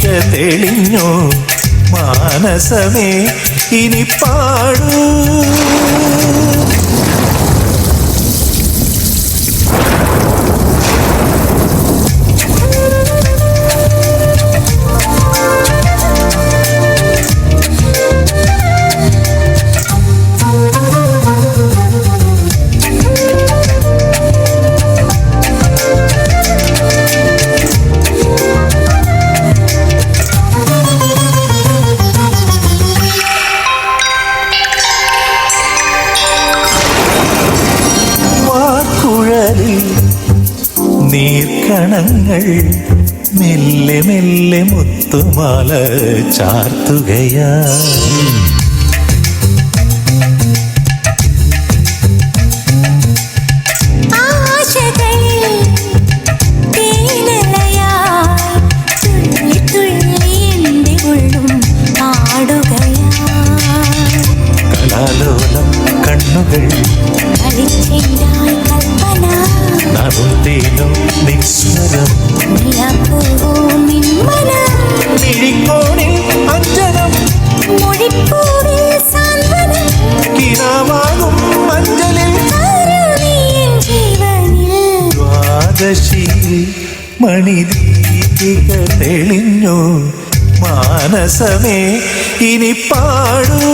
ദീപിക തെളിഞ്ഞു മാനസമേ ഇനി പാടൂ. നീർക്കണങ്ങൾ മെല്ലെ മെല്ലെ മുത്തുമാല ചാർത്തുകയാ. കലാലോലം കണ്ണുകൾ നറുന്തേനോ നിസ്വരം മിഴിക്കോണിൽ അഞ്ജനം കിനാവാകും മഞ്ചലിൽ ദ്വാദശി മണിദീപിക തെളിഞ്ഞു മാനസമേ ഇനി പാടൂ.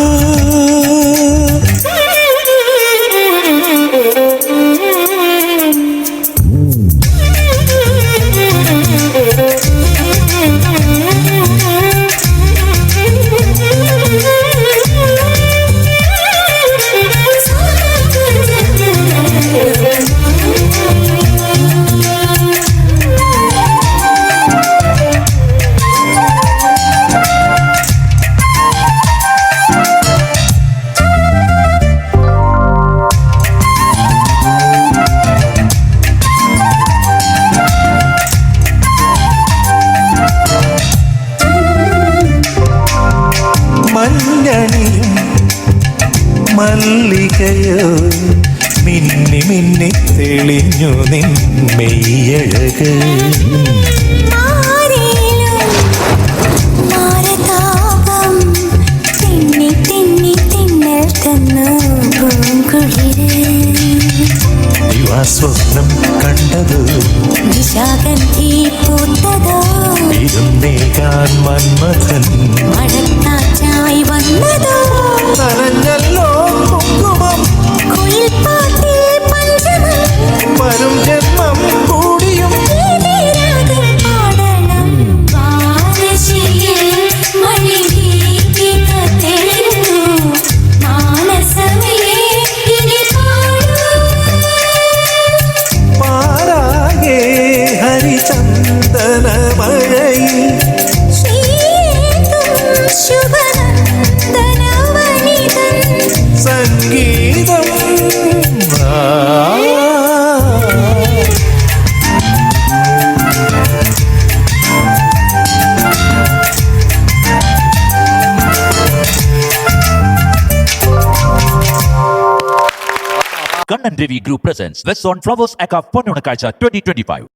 മഞ്ഞണിയും മല്ലികയോ മിന്നി മിന്നി തെളിഞ്ഞു നിൻ മെയ്യഴക്. ദിവാസ്വപ്നം കണ്ടതോ നിശാഗന്ധി പൂത്തതോ ഇരുന്നേകാൻ മന്മഥൻ മഴക്കാറ്റായി വന്നതോ നനഞ്ഞല്ലോ കുങ്കുമം കുയിൽപ്പാട്ടിൽ പഞ്ചമം വരും ജന്മം കൂടിയും പാടണം. വാരശിയിൽ മണിദീപിക തെളിഞ്ഞു മാനസമേ ഇനി പാടൂ. പാരാകെ ഹരിചന്ദന മഴയിൽ സംഗീതം. Kannan Devi Group presents West on Flowers Aka Ponnunakazha 2025.